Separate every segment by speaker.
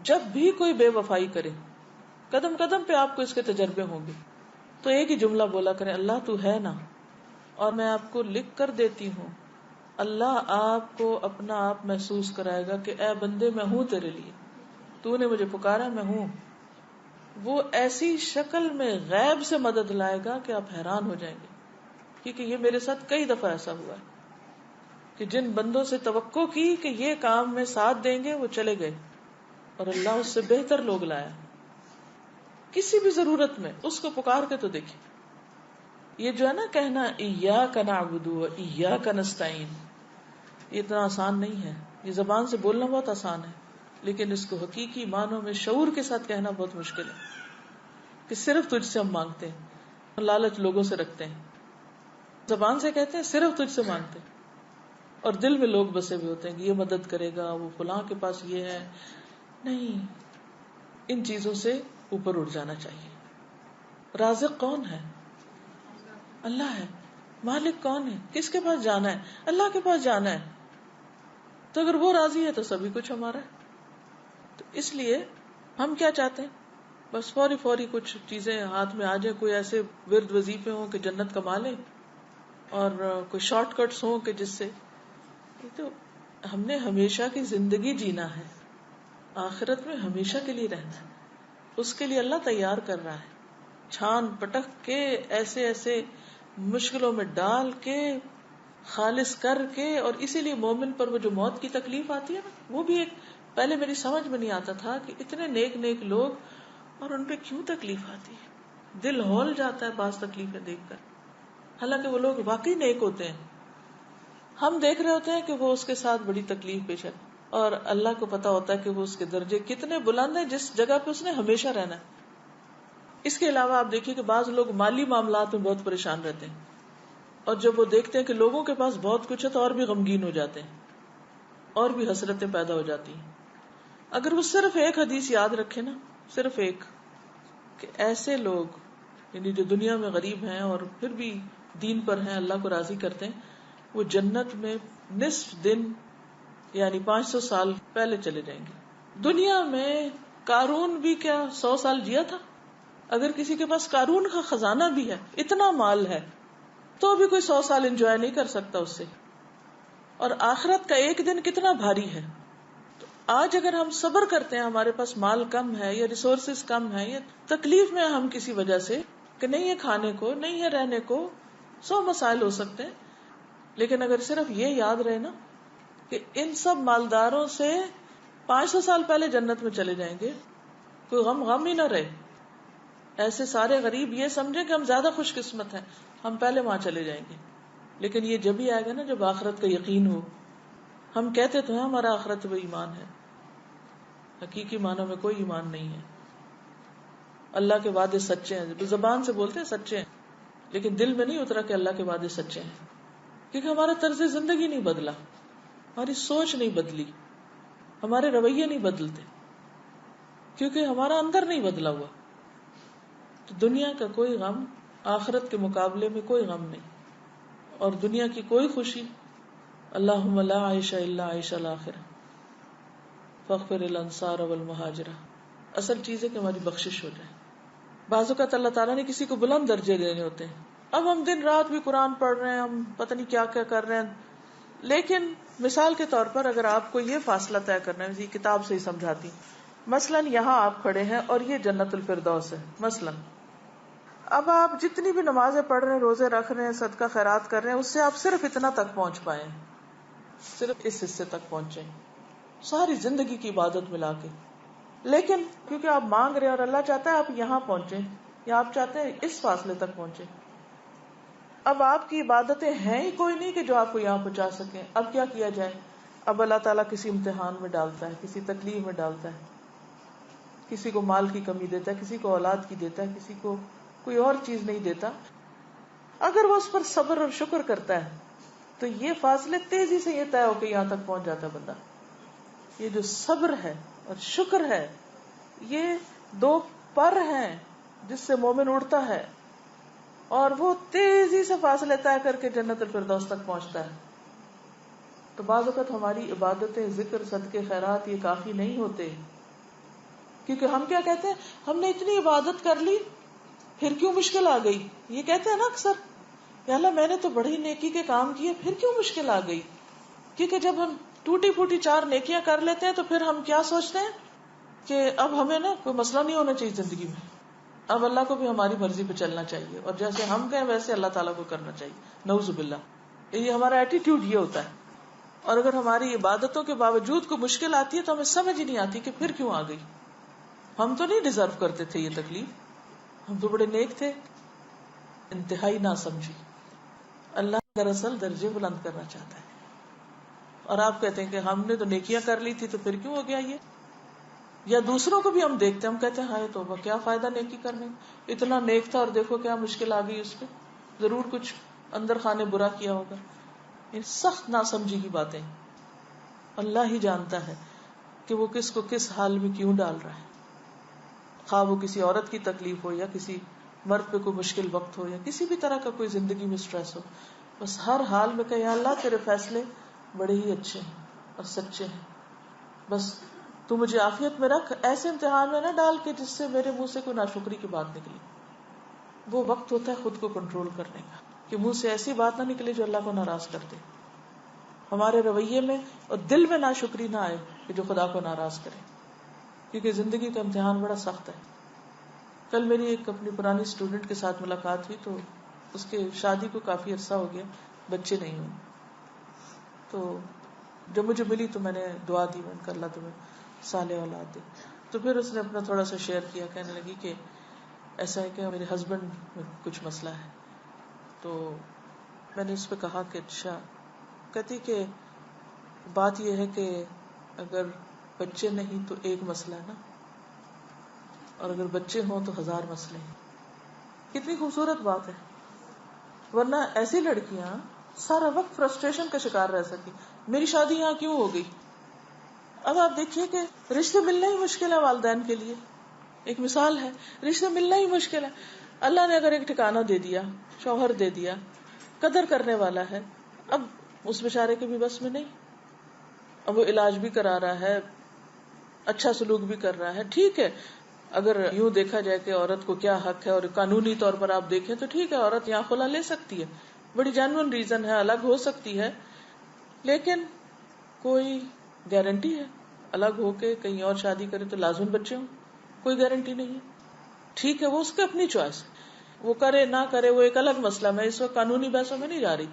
Speaker 1: جب بھی کوئی بے وفائی کرے، قدم قدم پہ آپ کو اس کے تجربے ہوں گے، تو ایک ہی جملہ بولا کریں، اللہ تو ہے نا، اور میں آپ کو لکھ کر دیتی ہوں. اللہ آپ کو اپنا آپ محسوس کرائے گا کہ اے بندے میں ہوں تیرے لیے، تو نے مجھے پکارا، میں ہوں. وہ ایسی شکل میں غیب سے مدد لائے گا کہ آپ حیران ہو جائیں گے. کیونکہ یہ میرے ساتھ کئی دفعہ ایسا ہوا ہے کہ جن بندوں سے توقع کی کہ یہ کام میں ساتھ دیں گے وہ چلے گئے، اور اللہ اس سے بہتر لوگ لایا. کسی بھی ضرورت میں اس کو پکار کے تو دیکھیں. یہ جو ہے نا کہنا ایاک نعبد و ایاک نستعین، یہ اتنا آسان نہیں ہے. یہ زبان سے بولنا بہت آسان ہے، لیکن اس کو حقیقی معنوں میں شعور کے ساتھ کہنا بہت مشکل ہے کہ صرف تجھ سے ہم مانگتے ہیں. لالچ لوگوں سے رکھتے ہیں، زبان سے کہتے ہیں صرف تجھ سے مانگتے ہیں، اور دل میں لوگ بسے ہوئے ہوتے ہیں کہ یہ مدد کرے گا، وہ فلاں کے پاس یہ ہے. نہیں، ان چیزوں سے اوپر اٹھ جانا چاہیے. رازق کون ہے؟ اللہ ہے. مالک کون ہے؟ کس کے پاس جانا ہے؟ اللہ کے پاس جانا ہے. تو اگر وہ راضی ہے تو سبھی کچھ ہمارا ہے. تو اس لیے ہم کیا چاہتے ہیں؟ بس فوری فوری کچھ چیزیں ہاتھ میں آ جائیں، کوئی ایسے ورد وظیفے ہوں کہ جنت کما لیں، اور کوئی شارٹ کٹس ہوں کہ جس سے. تو ہم نے ہمیشہ کی زندگی جینا ہے، آخرت میں ہمیشہ کے لیے رہنا ہے. اس کے لیے اللہ تیار کر رہا ہے، چھان پٹک کے ایسے ایسے مشکلوں میں ڈال کے خالص کر کے. اور اسی لیے مومن پر وہ جو موت کی تکلیف آتی ہے نا، وہ بھی ایک پہلے میری سمجھ میں نہیں آتا تھا کہ اتنے نیک نیک لوگ اور ان پہ کیوں تکلیف آتی ہے. دل ہول جاتا ہے بعض تکلیفیں دیکھ کر، حالانکہ وہ لوگ واقعی نیک ہوتے ہیں. ہم دیکھ رہے ہوتے ہیں کہ وہ اس کے ساتھ بڑی تکلیف پیش ہے، اور اللہ کو پتا ہوتا ہے کہ وہ اس کے درجے کتنے بلند ہیں جس جگہ پہ اس نے ہمیشہ رہنا ہے. اس کے علاوہ آپ دیکھیے کہ بعض لوگ مالی معاملات میں بہت پریشان رہتے ہیں، اور جب وہ دیکھتے ہیں کہ لوگوں کے پاس بہت کچھ ہے تو اور بھی غمگین ہو جاتے ہیں، اور بھی حسرتیں پیدا ہو جاتی ہیں. اگر وہ صرف ایک حدیث یاد رکھے نا، صرف ایک، کہ ایسے لوگ یعنی جو دنیا میں غریب ہیں اور پھر بھی دین پر ہیں، اللہ کو راضی کرتے ہیں، وہ جنت میں نصف دن یعنی 500 سال پہلے چلے جائیں گے. دنیا میں قارون بھی کیا 100 سال جیا تھا؟ اگر کسی کے پاس قارون کا خزانہ بھی ہے، اتنا مال ہے، تو بھی کوئی 100 سال انجوائے نہیں کر سکتا اس سے. اور آخرت کا ایک دن کتنا بھاری ہے. تو آج اگر ہم صبر کرتے ہیں، ہمارے پاس مال کم ہے یا ریسورسز کم ہے یا تکلیف میں ہم کسی وجہ سے کہ نہیں ہے کھانے کو، نہیں ہے رہنے کو، 100 مسائل ہو سکتے ہیں، لیکن اگر صرف یہ یاد رہے نا کہ ان سب مالداروں سے 500 سال پہلے جنت میں چلے جائیں گے، کوئی غم ہی نہ رہے. ایسے سارے غریب یہ سمجھیں کہ ہم زیادہ خوش قسمت ہیں، ہم پہلے وہاں چلے جائیں گے. لیکن یہ جب ہی آئے گا نا جب آخرت کا یقین ہو. ہم کہتے تو ہیں ہمارا آخرت وہ ایمان ہے، حقیقی معنوں میں کوئی ایمان نہیں ہے. اللہ کے وعدے سچے ہیں، زبان سے بولتے ہیں سچے ہیں، لیکن دل میں نہیں اترا کہ اللہ کے وعدے سچے ہیں. کیونکہ ہمارا طرز زندگی نہیں بدلا، ہماری سوچ نہیں بدلی، ہمارے رویے نہیں بدلتے، کیونکہ ہمارا اندر نہیں بدلا ہوا. تو دنیا کا کوئی غم آخرت کے مقابلے میں کوئی غم نہیں، اور دنیا کی کوئی خوشی. اللہم لا عیش الا عیش الآخرہ فاغفر الانصار والمہاجرہ. اصل چیز ہے کہ ہماری بخشش ہو جائے. بعض اوقات اللہ تعالیٰ نے کسی کو بلند درجے دینے ہوتے ہیں. اب ہم دن رات بھی قرآن پڑھ رہے ہیں، ہم پتہ نہیں کیا کیا کر رہے ہیں، لیکن مثال کے طور پر اگر آپ کو یہ فاصلہ طے کرنا ہے، کتاب سے ہی سمجھاتی، مثلاً یہاں آپ کھڑے ہیں اور یہ جنت الفردوس ہے مثلاً. اب آپ جتنی بھی نمازیں پڑھ رہے ہیں، روزے رکھ رہے ہیں، صدقہ خیرات کر رہے ہیں، اس سے آپ صرف اتنا تک پہنچ پائے، صرف اس حصے تک پہنچے ساری زندگی کی عبادت ملا کے. لیکن کیونکہ آپ مانگ رہے ہیں اور اللہ چاہتا ہے آپ یہاں پہنچے، یا آپ چاہتے ہیں اس فاصلے تک پہنچے. اب آپ کی عبادتیں ہیں ہی کوئی نہیں کہ جو آپ کو یہاں پہنچا سکیں. اب کیا کیا جائے؟ اب اللہ تعالیٰ کسی امتحان میں ڈالتا ہے، کسی تکلیف میں ڈالتا ہے، کسی کو مال کی کمی دیتا ہے، کسی کو اولاد کی دیتا ہے، کسی کو کوئی اور چیز نہیں دیتا. اگر وہ اس پر صبر اور شکر کرتا ہے تو یہ فاصلے تیزی سے یہ طے ہو کے یہاں تک پہنچ جاتا ہے بندہ. یہ جو صبر ہے اور شکر ہے، یہ دو پر ہیں جس سے مومن اڑتا ہے، اور وہ تیزی سے فاصلے طے کر کے جنت الفردوس تک پہنچتا ہے. تو بعض اوقات ہماری عبادتیں، ذکر، صدقے، خیرات یہ کافی نہیں ہوتے. کیونکہ ہم کیا کہتے ہیں, ہم نے اتنی عبادت کر لی پھر کیوں مشکل آ گئی, یہ کہتے ہیں نا اکثر, یا اللہ میں نے تو بڑی نیکی کے کام کیے پھر کیوں مشکل آ گئی. کیونکہ جب ہم ٹوٹی پھوٹی 4 نیکیاں کر لیتے ہیں تو پھر ہم کیا سوچتے ہیں کہ اب ہمیں نا کوئی مسئلہ نہیں ہونا چاہیے زندگی میں, اب اللہ کو بھی ہماری مرضی پہ چلنا چاہیے, اور جیسے ہم کہیں ویسے اللہ تعالیٰ کو کرنا چاہیے. نعوذ باللہ, یہ ہمارا ایٹیٹیوڈ یہ ہوتا ہے. اور اگر ہماری عبادتوں کے باوجود کوئی مشکل آتی ہے تو ہمیں سمجھ ہی نہیں آتی کہ پھر کیوں آ گئی. ہم تو نہیں ڈیزرو کرتے تھے یہ تکلیف, ہم تو بڑے نیک تھے. انتہائی نہ سمجھی. اللہ دراصل درجے بلند کرنا چاہتا ہے, اور آپ کہتے ہیں کہ ہم نے تو نیکیاں کر لی تھی تو پھر کیوں ہو گیا یہ. یا دوسروں کو بھی ہم دیکھتے ہیں, ہم کہتے ہیں ہائے توبہ, کیا فائدہ نیکی کرنے, اتنا نیک تھا اور دیکھو کیا مشکل آ گئی اس پہ, ضرور کچھ اندر خانے برا کیا ہوگا. یہ سخت ناسمجھی کی باتیں. اللہ ہی جانتا ہے کہ وہ کس کو کس حال میں کیوں ڈال رہا ہے, خواہ وہ کسی عورت کی تکلیف ہو, یا کسی مرد پہ کوئی مشکل وقت ہو, یا کسی بھی طرح کا کوئی زندگی میں سٹریس ہو. بس ہر حال میں کہ یا اللہ تیرے فیصلے بڑے ہی اچھے ہیں اور سچے ہیں, بس تو مجھے عافیت میں رکھ, ایسے امتحان میں نہ ڈال کہ جس سے میرے منہ سے کوئی ناشکری کی بات نکلی. وہ وقت ہوتا ہے خود کو کنٹرول کرنے کا, کہ منہ سے ایسی بات نہ نکلے جو اللہ کو ناراض کر دے, ہمارے رویے میں اور دل میں ناشکری نہ آئے کہ جو خدا کو ناراض کرے, کیونکہ زندگی کا امتحان بڑا سخت ہے. کل میری ایک اپنی پرانی اسٹوڈنٹ کے ساتھ ملاقات ہوئی, تو اس کے شادی کو کافی عرصہ ہو گیا, بچے نہیں ہوئے. تو جب مجھے ملی تو میں نے دعا دی, میں نے کہا اللہ تمہیں صالح اولاد دے. تو پھر اس نے اپنا تھوڑا سا شیئر کیا, کہنے لگی کہ ایسا ہے کہ میرے ہسبینڈ میں کچھ مسئلہ ہے. تو میں نے اس پہ کہا کہ اچھا. کہتی کہ بات یہ ہے کہ اگر بچے نہیں تو ایک مسئلہ ہے نا, اور اگر بچے ہوں تو 1000 مسئلے ہیں. کتنی خوبصورت بات ہے. ورنہ ایسی لڑکیاں سارا وقت فرسٹریشن کا شکار رہ سکی, میری شادی یہاں کیوں ہو گئی. اب آپ دیکھیے کہ رشتے ملنا ہی مشکل ہے والدین کے لیے. ایک مثال ہے, رشتے ملنا ہی مشکل ہے. اللہ نے اگر ایک ٹھکانہ دے دیا, شوہر دے دیا, قدر کرنے والا ہے, اب اس بیچارے کے بھی بس میں نہیں. اب وہ علاج بھی کرا رہا ہے, اچھا سلوک بھی کر رہا ہے, ٹھیک ہے. اگر یوں دیکھا جائے کہ عورت کو کیا حق ہے, اور قانونی طور پر آپ دیکھیں تو ٹھیک ہے, عورت یہاں خلا لے سکتی ہے, بڑی جینوئن ریزن ہے, الگ ہو سکتی ہے. لیکن کوئی گارنٹی ہے الگ ہو کے کہیں اور شادی کرے تو لازم بچے ہوں؟ کوئی گارنٹی نہیں ہے. ٹھیک ہے, وہ اس کی اپنی چوائس, وہ کرے نہ کرے وہ ایک الگ مسئلہ. میں اس وقت قانونی بحثوں میں نہیں جا رہی,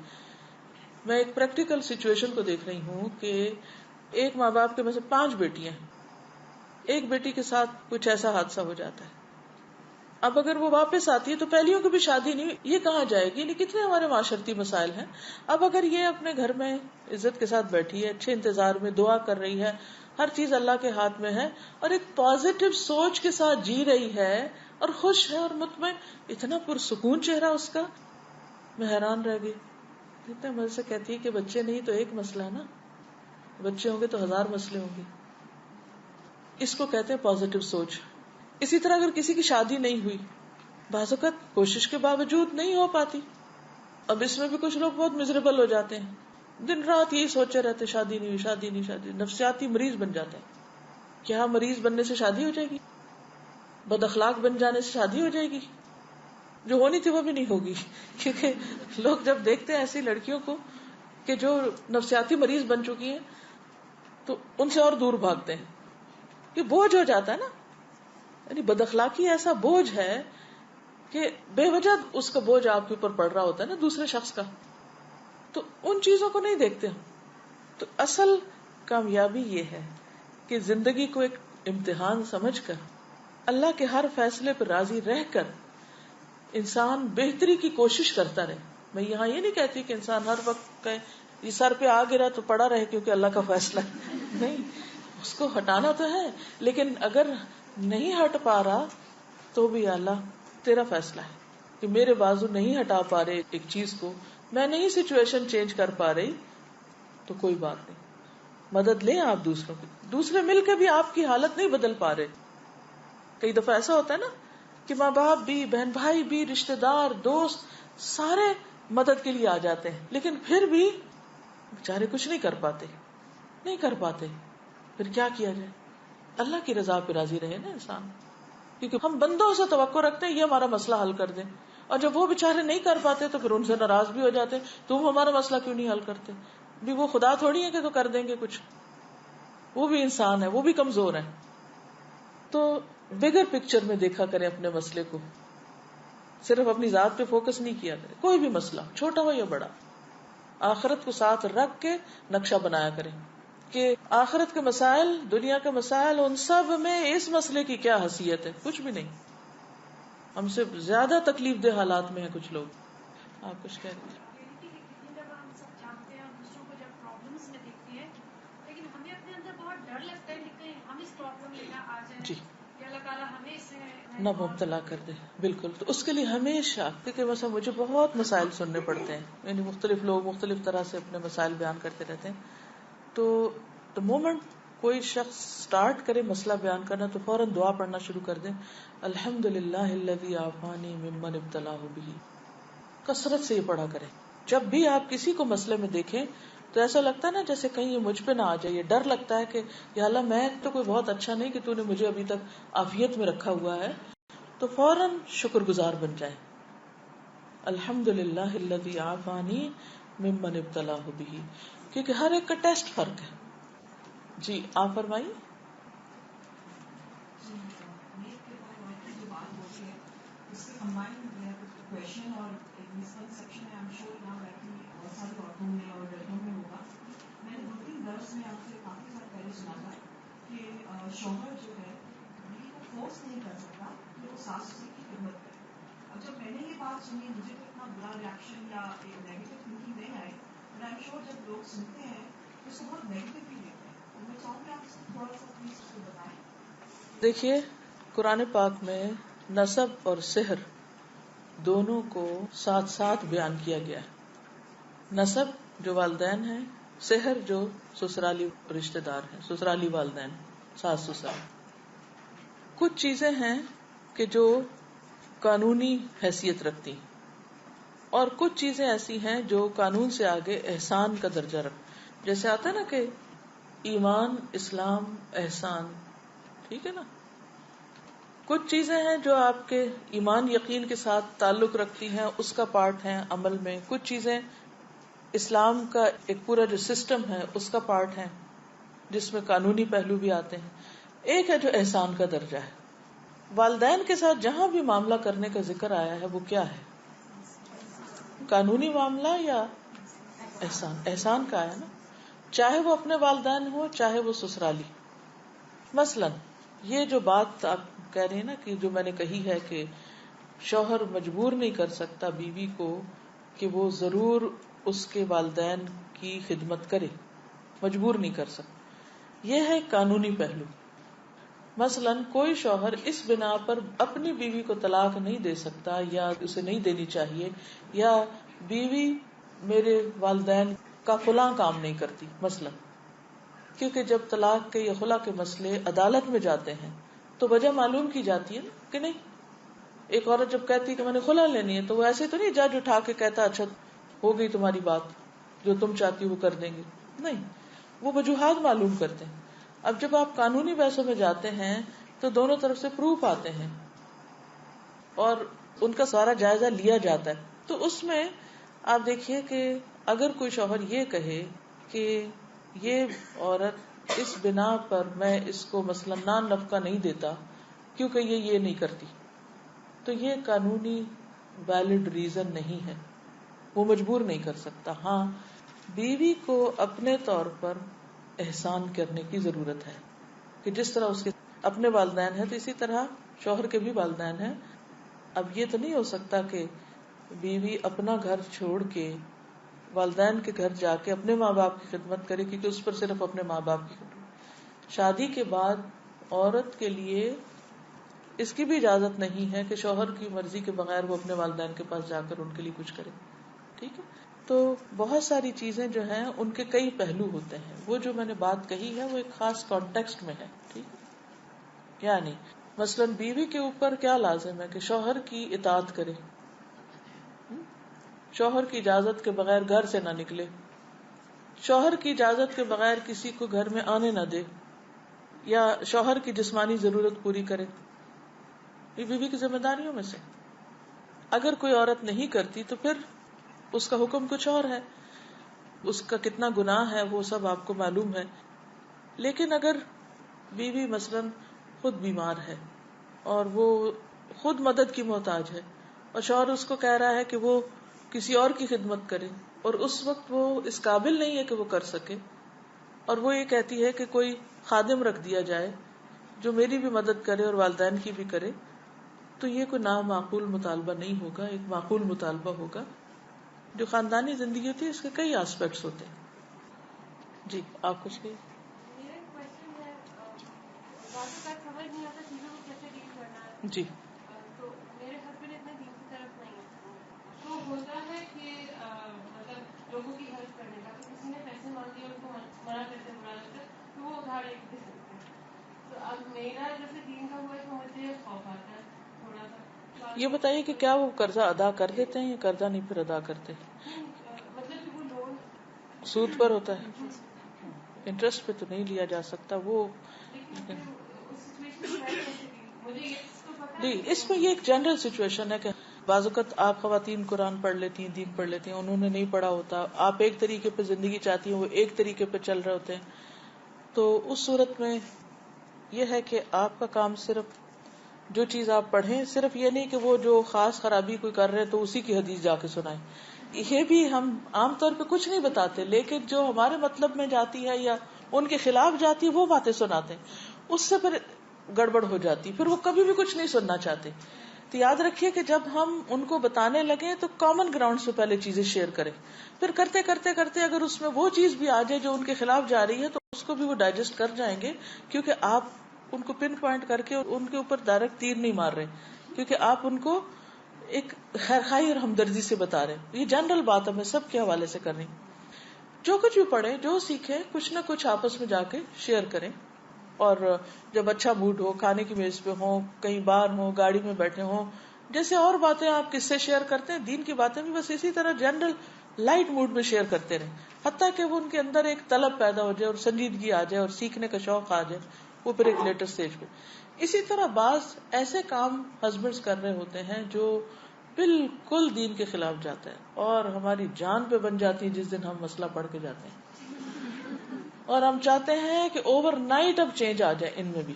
Speaker 1: میں ایک پریکٹیکل سچویشن کو دیکھ رہی ہوں کہ ایک ماں باپ کے میں سے 5 بیٹیاں, ایک بیٹی کے ساتھ کچھ ایسا حادثہ ہو جاتا ہے. اب اگر وہ واپس آتی ہے تو پہلیوں کی بھی شادی نہیں, یہ کہاں جائے گی. کتنے ہمارے معاشرتی مسائل ہیں. اب اگر یہ اپنے گھر میں عزت کے ساتھ بیٹھی ہے, اچھے انتظار میں دعا کر رہی ہے, ہر چیز اللہ کے ہاتھ میں ہے, اور ایک پازیٹو سوچ کے ساتھ جی رہی ہے اور خوش ہے اور مطمئن, اتنا پرسکون چہرہ اس کا, میں حیران رہ گئی. اتنے مزے سے کہتی ہے کہ بچے نہیں تو ایک مسئلہ ہے نا, بچے ہوں گے تو 1000 مسئلے ہوں گے. اس کو کہتے ہیں پازیٹو سوچ. اسی طرح اگر کسی کی شادی نہیں ہوئی, بعض اوقات کوشش کے باوجود نہیں ہو پاتی. اب اس میں بھی کچھ لوگ بہت مزریبل ہو جاتے ہیں, دن رات یہی سوچے رہتے شادی نہیں ہوئی, شادی نہیں, شادی, نفسیاتی مریض بن جاتے ہیں. کیا مریض بننے سے شادی ہو جائے گی؟ بد اخلاق بن جانے سے شادی ہو جائے گی؟ جو ہونی تھی وہ بھی نہیں ہوگی. کیونکہ لوگ جب دیکھتے ہیں ایسی لڑکیوں کو کہ جو نفسیاتی مریض بن چکی ہیں تو ان سے اور دور بھاگتے ہیں. یہ بوجھ ہو جاتا ہے نا, یعنی بد اخلاقی ایسا بوجھ ہے کہ بے وجہ اس کا بوجھ آپ کے اوپر پڑ رہا ہوتا ہے نا دوسرے شخص کا, تو ان چیزوں کو نہیں دیکھتے ہم. تو اصل کامیابی یہ ہے کہ زندگی کو ایک امتحان سمجھ کر اللہ کے ہر فیصلے پر راضی رہ کر انسان بہتری کی کوشش کرتا رہے. میں یہاں یہ نہیں کہتی کہ انسان ہر وقت کہے یہ سر پہ آ گرا تو پڑا رہے کیونکہ اللہ کا فیصلہ ہے. نہیں, اس کو ہٹانا تو ہے, لیکن اگر نہیں ہٹ پا رہا تو بھی اللہ تیرا فیصلہ ہے کہ میرے بازو نہیں ہٹا پا رہے ایک چیز کو, میں نہیں سچویشن چینج کر پا رہی, تو کوئی بات نہیں, مدد لیں آپ دوسروں کی. دوسرے مل کے بھی آپ کی حالت نہیں بدل پا رہے. کئی دفعہ ایسا ہوتا ہے نا کہ ماں باپ بھی, بہن بھائی بھی, رشتے دار, دوست سارے مدد کے لیے آ جاتے ہیں, لیکن پھر بھی بیچارے کچھ نہیں کر پاتے. پھر کیا کیا جائے؟ اللہ کی رضا پہ راضی رہے نا انسان. کیونکہ ہم بندوں سے توقع رکھتے ہیں یہ ہمارا مسئلہ حل کر دیں, اور جب وہ بےچارے نہیں کر پاتے تو پھر ان سے ناراض بھی ہو جاتے ہیں, تم ہمارا مسئلہ کیوں نہیں حل کرتے. بھی وہ خدا تھوڑی ہے کہ تو کر دیں گے کچھ, وہ بھی انسان ہے, وہ بھی کمزور ہے. تو بگر پکچر میں دیکھا کریں اپنے مسئلے کو, صرف اپنی ذات پہ فوکس نہیں کیا کریں. کوئی بھی مسئلہ چھوٹا ہو یا بڑا, آخرت کو ساتھ رکھ کے نقشہ بنایا کریں کہ آخرت کے مسائل, دنیا کے مسائل, ان سب میں اس مسئلے کی کیا حیثیت ہے. کچھ بھی نہیں. ہم سے زیادہ تکلیف دہ حالات میں ہیں کچھ لوگ. آپ کچھ کہہ رہے تھے؟
Speaker 2: ہم سب جانتے ہیں دوسروں کو جب پرابلمس میں دیکھتے ہیں, لیکن ہمیں اپنے اندر بہت ڈر لگتا ہے کہ کہیں ہم اس پرابلم میں نہ آ جائیں,
Speaker 1: جی,
Speaker 2: کہ اللہ تعالیٰ ہمیں اس میں
Speaker 1: نہ مبتلا کر دے. بالکل. تو اس کے لیے ہمیشہ, کیونکہ مثلا مجھے بہت مسائل سننے پڑتے ہیں, یعنی مختلف لوگ مختلف طرح سے اپنے مسائل بیان کرتے رہتے ہیں. تو the moment کوئی شخص سٹارٹ کرے مسئلہ بیان کرنا تو فوراً دعا پڑھنا شروع کر دیں, الحمدللہ الذی عافانی ممن ابتلاہ بہ. کثرت سے یہ پڑھا کریں. جب بھی آپ کسی کو مسئلے میں دیکھیں تو ایسا لگتا ہے نا جیسے کہیں یہ مجھ پہ نہ آ جائے, یہ ڈر لگتا ہے کہ یا اللہ میں تو کوئی بہت اچھا نہیں کہ تو نے مجھے ابھی تک عافیت میں رکھا ہوا ہے, تو فوراً شکر گزار بن جائیں. الحمدللہ الذی عافانی ممن ابتلاہ بہ, کیونکہ ہر ایک کا ٹیسٹ فرق ہے. جی آپ فرمائیے.
Speaker 3: کوشچن اور مسکنسپشن ہے, I'm sure now likely بہت ساری عورتوں میں اور لڑکوں میں ہوگا. میں نے 2-3 درس میں آپ سے کافی سال پہلے سنا تھا کہ شوہر جو ہے بیوی کو فورس نہیں کر سکتا کہ وہ ساس سسر کی خدمت کرے. اب جب میں نے یہ بات سنی مجھے تو اتنا برا ریئیکشن یا ایک نیگیٹو تھنکنگ نہیں آئی, بٹ آئی ایم شیور جب لوگ سنتے ہیں تو اس کو بہت نیگیٹولی لیتے ہیں. تو میں چاہوں گی آپ اس کو تھوڑا سا پلیز اس کو بتائیں.
Speaker 1: دیکھیے قرآن پاک میں نسب اور سحر دونوں کو ساتھ ساتھ بیان کیا گیا ہے. نسب جو والدین ہیں, سحر جو سسرالی رشتہ دار ہیں, سسرالی والدین, ساس سسر. کچھ چیزیں ہیں کہ جو قانونی حیثیت رکھتی, اور کچھ چیزیں ایسی ہیں جو قانون سے آگے احسان کا درجہ رکھ, جیسے آتا ہے نا کہ ایمان, اسلام, احسان, ٹھیک ہے نا. کچھ چیزیں ہیں جو آپ کے ایمان یقین کے ساتھ تعلق رکھتی ہیں, اس کا پارٹ ہیں عمل میں. کچھ چیزیں اسلام کا ایک پورا جو سسٹم ہے اس کا پارٹ ہیں, جس میں قانونی پہلو بھی آتے ہیں. ایک ہے جو احسان کا درجہ ہے. والدین کے ساتھ جہاں بھی معاملہ کرنے کا ذکر آیا ہے وہ کیا ہے, قانونی معاملہ یا احسان. احسان کا ہے نا, چاہے وہ اپنے والدین ہو چاہے وہ سسرالی. مثلاً یہ جو بات آپ کہہ رہے ہیں نا کہ جو میں نے کہی ہے کہ شوہر مجبور نہیں کر سکتا بیوی کو کہ وہ ضرور اس کے والدین کی خدمت کرے, مجبور نہیں کر سکتا. یہ ہے قانونی پہلو. مثلاً کوئی شوہر اس بنا پر اپنی بیوی کو طلاق نہیں دے سکتا یا اسے نہیں دینی چاہیے, یا بیوی میرے والدین کا فلاں کام نہیں کرتی مثلاً, کیونکہ جب طلاق کے یا خلا کے مسئلے عدالت میں جاتے ہیں تو وجہ معلوم کی جاتی ہے کہ نہیں. ایک عورت جب کہتی کہ میں نے خلا لینی ہے تو وہ ایسے تو نہیں جج اٹھا کے کہتا اچھا ہو گئی تمہاری بات, جو تم چاہتی وہ کر دیں گے. نہیں, وہ وجوہات معلوم کرتے ہیں. اب جب آپ قانونی بحثوں میں جاتے ہیں تو دونوں طرف سے پروف آتے ہیں اور ان کا سارا جائزہ لیا جاتا ہے. تو اس میں آپ دیکھیے کہ اگر کوئی شوہر یہ کہے کہ یہ عورت اس بنا پر میں اس کو مثلا نان نفقہ نہیں دیتا کیونکہ یہ نہیں کرتی, تو یہ قانونی ویلڈ ریزن نہیں ہے, وہ مجبور نہیں کر سکتا. ہاں بیوی کو اپنے طور پر احسان کرنے کی ضرورت ہے کہ جس طرح اس کے اپنے والدین ہیں تو اسی طرح شوہر کے بھی والدین ہیں. اب یہ تو نہیں ہو سکتا کہ بیوی اپنا گھر چھوڑ کے والدین کے گھر جا کے اپنے ماں باپ کی خدمت کرے, کیونکہ اس پر صرف اپنے ماں باپ کی خدمت. شادی کے بعد عورت کے لیے اس کی بھی اجازت نہیں ہے کہ شوہر کی مرضی کے بغیر وہ اپنے والدین کے پاس جا کر ان کے لیے کچھ کرے. ٹھیک ہے, تو بہت ساری چیزیں جو ہیں ان کے کئی پہلو ہوتے ہیں. وہ جو میں نے بات کہی ہے وہ ایک خاص کانٹیکسٹ میں ہے. ٹھیک ہے, یعنی مثلاً بیوی کے اوپر کیا لازم ہے کہ شوہر کی اطاعت کرے, شوہر کی اجازت کے بغیر گھر سے نہ نکلے, شوہر کی اجازت کے بغیر کسی کو گھر میں آنے نہ دے. یا شوہر کی جسمانی ضرورت پوری کرے، یہ بیوی کی ذمہ داریوں میں سے. اگر کوئی عورت نہیں کرتی تو پھر اس کا حکم کچھ اور ہے، اس کا کتنا گناہ ہے وہ سب آپ کو معلوم ہے. لیکن اگر بیوی مثلاً خود بیمار ہے اور وہ خود مدد کی محتاج ہے اور شوہر اس کو کہہ رہا ہے کہ وہ کسی اور کی خدمت کرے اور اس وقت وہ اس قابل نہیں ہے کہ وہ کر سکے، اور وہ یہ کہتی ہے کہ کوئی خادم رکھ دیا جائے جو میری بھی مدد کرے اور والدین کی بھی کرے، تو یہ کوئی نامعقول مطالبہ نہیں ہوگا، ایک معقول مطالبہ ہوگا. جو خاندانی زندگی ہوتی ہے اس کے کئی آسپیکٹس ہوتے ہیں. جی آپ کچھ کہیں؟
Speaker 2: میرا ایک کوشچن ہے، بعض اوقات سمجھ نہیں آتا چیزوں کو کیسے ڈیل کرنا ہے.
Speaker 1: جی
Speaker 2: تو میرے ہسبینڈ اتنے دین کی طرف نہیں ہے، تو ہوتا ہے کہ مطلب لوگوں کی ہیلپ کرنے کا، تو کسی نے پیسے مانگ لیے ان کو منع کرتے تو وہ ادھار ایک دے سکتے ہیں. تو اب میرا جیسے دین کا ہوا ہے تو مجھے خوف آتا ہے تھوڑا سا.
Speaker 1: یہ بتائیے کہ کیا وہ قرضہ ادا کر دیتے ہیں یا قرضہ نہیں پھر ادا کرتے؟
Speaker 2: مطلب کہ وہ لون
Speaker 1: سود پر ہوتا ہے، انٹرسٹ پہ تو نہیں لیا جا سکتا وہ. جی اس میں یہ ایک جنرل سچویشن ہے کہ بعض اوقات آپ خواتین قرآن پڑھ لیتی ہیں، دین پڑھ لیتی ہیں، انہوں نے نہیں پڑھا ہوتا، آپ ایک طریقے پہ زندگی چاہتی ہیں، وہ ایک طریقے پہ چل رہے ہوتے ہیں. تو اس صورت میں یہ ہے کہ آپ کا کام صرف جو چیز آپ پڑھیں، صرف یہ نہیں کہ وہ جو خاص خرابی کوئی کر رہے تو اسی کی حدیث جا کے سنائیں. یہ بھی ہم عام طور پہ کچھ نہیں بتاتے، لیکن جو ہمارے مطلب میں جاتی ہے یا ان کے خلاف جاتی ہے وہ باتیں سناتے ہیں، اس سے پھر گڑبڑ ہو جاتی، پھر وہ کبھی بھی کچھ نہیں سننا چاہتے. تو یاد رکھیے کہ جب ہم ان کو بتانے لگے تو کامن گراؤنڈ سے پہلے چیزیں شیئر کریں، پھر کرتے کرتے کرتے اگر اس میں وہ چیز بھی آ جائے جو ان کے خلاف جا رہی ہے تو اس کو بھی وہ ڈائجسٹ کر جائیں گے، کیونکہ آپ ان کو پن پوائنٹ کر کے ان کے اوپر ڈائریکٹ تیر نہیں مار رہے، کیونکہ آپ ان کو ایک خیرخواہی اور ہمدردی سے بتا رہے. یہ جنرل بات ہے، میں سب کے حوالے سے کر رہی ہوں. جو کچھ بھی پڑھیں، جو سیکھیں، کچھ نہ کچھ آپس میں جا کے شیئر کریں. اور جب اچھا موڈ ہو، کھانے کی میز پہ ہوں، کہیں باہر ہوں، گاڑی میں بیٹھے ہوں، جیسے اور باتیں آپ کس سے شیئر کرتے ہیں، دین کی باتیں بھی بس اسی طرح جنرل لائٹ موڈ میں شیئر کرتے رہیں، حتیٰ کہ وہ ان کے اندر ایک طلب پیدا ہو جائے اور سنجیدگی آ جائے اور سیکھنے کا شوق آ جائے، وہ پھر ایک لیٹر سٹیج پہ. اسی طرح بعض ایسے کام ہسبینڈز کر رہے ہوتے ہیں جو بالکل دین کے خلاف جاتا ہے اور ہماری جان پہ بن جاتی ہے جس دن ہم مسئلہ پڑھ کے جاتے ہیں، اور ہم چاہتے ہیں کہ اوور نائٹ اب چینج آ جائے ان میں بھی.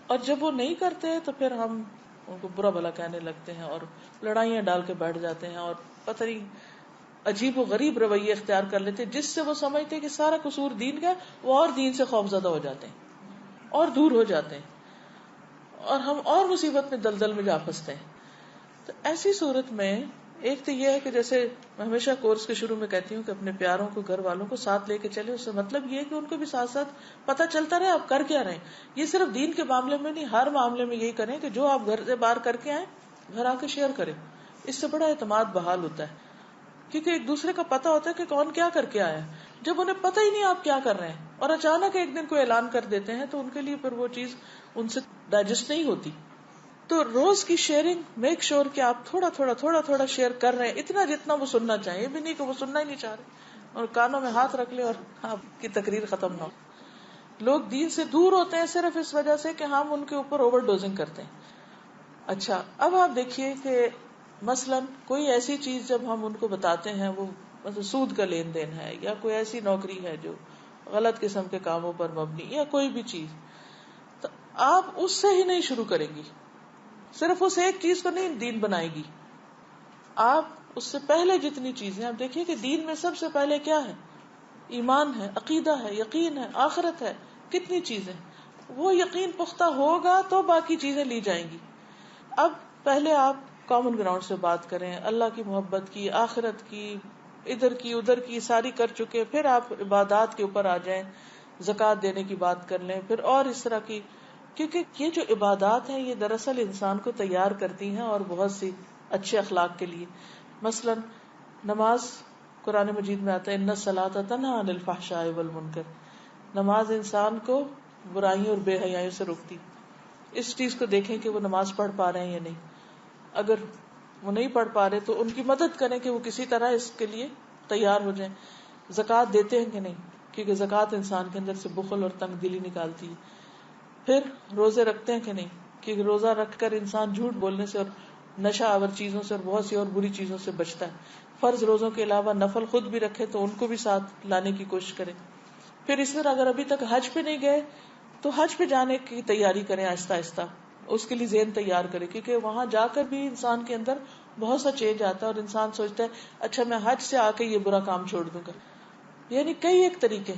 Speaker 1: اور جب وہ نہیں کرتے تو پھر ہم ان کو برا بھلا کہنے لگتے ہیں اور لڑائیاں ڈال کے بیٹھ جاتے ہیں اور پتہ نہیں عجیب و غریب رویے اختیار کر لیتے جس سے وہ سمجھتے کہ سارا قصور دین کا، وہ اور دین سے خوفزدہ ہو جاتے ہیں اور دور ہو جاتے ہیں اور ہم اور مصیبت میں دلدل میں جا پھنستے ہیں. تو ایسی صورت میں ایک تو یہ ہے کہ جیسے میں ہمیشہ کورس کے شروع میں کہتی ہوں کہ اپنے پیاروں کو، گھر والوں کو ساتھ لے کے چلے. اس سے مطلب یہ ہے کہ ان کو بھی ساتھ ساتھ پتہ چلتا رہے آپ کر کیا رہے ہیں. یہ صرف دین کے معاملے میں نہیں، ہر معاملے میں یہی کریں کہ جو آپ گھر سے باہر کر کے آئیں گھر آ کے شیئر کریں. اس سے بڑا اعتماد بحال ہوتا ہے، کیونکہ ایک دوسرے کا پتہ ہوتا ہے کہ کون کیا کر کے آیا. جب انہیں پتہ ہی نہیں آپ کیا کر رہے ہیں اور اچانک ایک دن کوئی اعلان کر دیتے ہیں تو ان کے لیے پھر وہ چیز ان سے ڈائجسٹ نہیں ہوتی. تو روز کی شیئرنگ میک شور کہ آپ تھوڑا تھوڑا شیئر کر رہے ہیں، اتنا جتنا وہ سننا چاہیے، بھی نہیں کہ وہ سننا ہی نہیں چاہ رہے اور کانوں میں ہاتھ رکھ لے اور آپ کی تقریر ختم نہ ہو. لوگ دین سے دور ہوتے ہیں صرف اس وجہ سے کہ ہم ان کے اوپر اوور ڈوزنگ کرتے ہیں. اچھا اب آپ دیکھیے کہ مثلاً کوئی ایسی چیز جب ہم ان کو بتاتے ہیں، وہ مثلا سود کا لین دین ہے یا کوئی ایسی نوکری ہے جو غلط قسم کے کاموں پر مبنی یا کوئی بھی چیز، تو آپ اس سے ہی نہیں شروع کریں گی، صرف اس ایک چیز کو نہیں دین بنائے گی. آپ اس سے پہلے جتنی چیزیں، آپ دیکھیے کہ دین میں سب سے پہلے کیا ہے؟ ایمان ہے، عقیدہ ہے، یقین ہے، آخرت ہے. کتنی چیزیں، وہ یقین پختہ ہوگا تو باقی چیزیں لی جائیں گی. اب پہلے آپ کامن گراؤنڈ سے بات کریں، اللہ کی محبت کی، آخرت کی، ادھر کی ادھر کی ساری کر چکے، پھر آپ عبادات کے اوپر آ جائیں، زکوٰۃ دینے کی بات کر لیں، پھر اور اس طرح کی، کیونکہ یہ جو عبادات ہیں یہ دراصل انسان کو تیار کرتی ہیں اور بہت سی اچھے اخلاق کے لیے. مثلا نماز، قرآن مجید میں آتا ہے ان الصلاۃ تنہی عن الفحشاء والمنکر، نماز انسان کو برائیوں اور بے حیائیوں سے روکتی. اس چیز کو دیکھیں کہ وہ نماز پڑھ پا رہے ہیں یا نہیں. اگر وہ نہیں پڑھ پا رہے تو ان کی مدد کریں کہ وہ کسی طرح اس کے لیے تیار ہو جائیں. زکوٰۃ دیتے ہیں کہ نہیں، کیونکہ زکوٰۃ انسان کے اندر سے بخل اور تنگ دلی نکالتی ہے. پھر روزے رکھتے ہیں کہ نہیں؟ کہ روزہ رکھ کر انسان جھوٹ بولنے سے اور نشہ آور چیزوں سے اور بہت سی اور بری چیزوں سے بچتا ہے. فرض روزوں کے علاوہ نفل خود بھی رکھے تو ان کو بھی ساتھ لانے کی کوشش کریں. پھر اس طرح اگر ابھی تک حج پہ نہیں گئے تو حج پہ جانے کی تیاری کریں آہستہ آہستہ. اس کے لیے ذہن تیار کریں، کیونکہ وہاں جا کر بھی انسان کے اندر بہت سا چینج آتا ہے اور انسان سوچتا ہے اچھا میں حج سے آ کے یہ برا کام چھوڑ دوں گا. یعنی کئی ایک طریقے.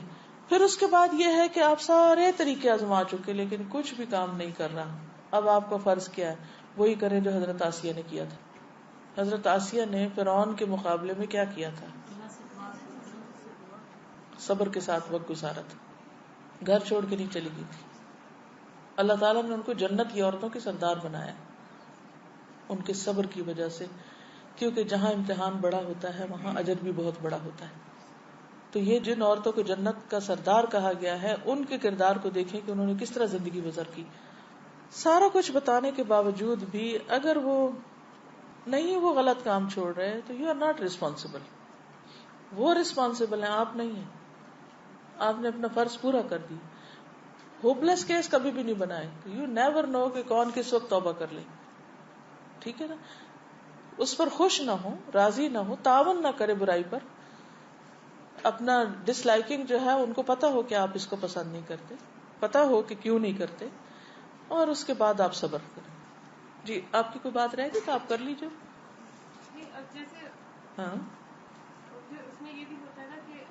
Speaker 1: پھر اس کے بعد یہ ہے کہ آپ سارے طریقے آزما چکے لیکن کچھ بھی کام نہیں کر رہا. اب آپ کا فرض کیا ہے؟ وہی کریں جو حضرت آسیہ نے کیا تھا. حضرت آسیہ نے فرعون کے مقابلے میں کیا کیا تھا؟ صبر کے ساتھ وقت گزارا تھا، گھر چھوڑ کے نہیں چلی گئی تھی. اللہ تعالیٰ نے ان کو جنت کی عورتوں کے سردار بنایا ان کے صبر کی وجہ سے، کیونکہ جہاں امتحان بڑا ہوتا ہے وہاں اجر بھی بہت بڑا ہوتا ہے. تو یہ جن عورتوں کو جنت کا سردار کہا گیا ہے ان کے کردار کو دیکھیں کہ انہوں نے کس طرح زندگی بسر کی. سارا کچھ بتانے کے باوجود بھی اگر وہ غلط کام چھوڑ رہے تو یو آر ناٹ ریسپانسبل. وہ ریسپانسبل ہیں، آپ نہیں ہیں. آپ نے اپنا فرض پورا کر دی. ہوپلیس کیس کبھی بھی نہیں بنائے. یو نیور نو کہ کون کس وقت توبہ کر لے. ٹھیک ہے نا؟ اس پر خوش نہ ہو، راضی نہ ہو، تعاون نہ کرے برائی پر. اپنا ڈس لائکنگ جو ہے ان کو پتا ہو کہ آپ اس کو پسند نہیں کرتے، پتا ہو کہ کیوں نہیں کرتے، اور اس کے بعد آپ صبر کریں. جی آپ کی کوئی بات رہے گی تو آپ کر لیجیے.
Speaker 2: اب جیسے
Speaker 1: ہاں
Speaker 2: اس میں یہ بھی ہوتا ہے نا کہ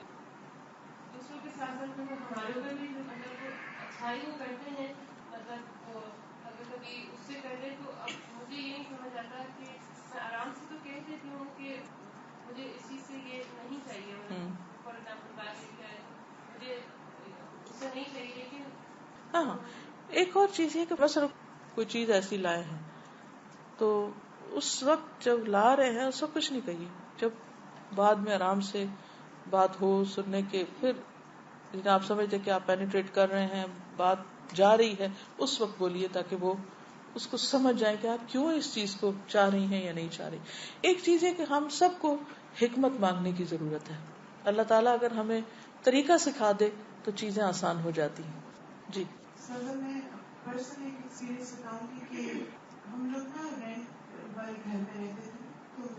Speaker 2: دوسروں کے ساتھ ساتھ ہمارے اوپر بھی مطلب اچھائی وہ کرتے ہیں، مطلب اگر کبھی اس سے کر لیں تو اب مجھے یہ نہیں سمجھ آتا کہ میں آرام سے تو کہہ دیتی ہوں کہ مجھے اس چیز سے یہ نہیں چاہیے، فار ایگزامپل بات یہ ہے مجھے اس سے نہیں چاہیے، لیکن
Speaker 1: ہاں ایک اور چیز یہ کہ بس کوئی چیز ایسی لائے ہیں تو اس وقت جب لا رہے ہیں اس وقت کچھ نہیں کہیے. جب بعد میں آرام سے بات ہو سننے کے، پھر آپ سمجھتے کہ آپ پینیٹریٹ کر رہے ہیں، بات جا رہی ہے، اس وقت بولیے تاکہ وہ اس کو سمجھ جائے کہ آپ کیوں اس چیز کو چاہ رہی ہیں یا نہیں چاہ رہی. ایک چیز ہے کہ ہم سب کو حکمت مانگنے کی ضرورت ہے. اللہ تعالیٰ اگر ہمیں طریقہ سکھا دے تو چیزیں آسان ہو جاتی ہیں. جی
Speaker 3: سر میں پرسنل ایک ایکسپیرینس بتاؤں گی کہ ہم لوگ نا رینٹ والے گھر میں رہتے تھے تو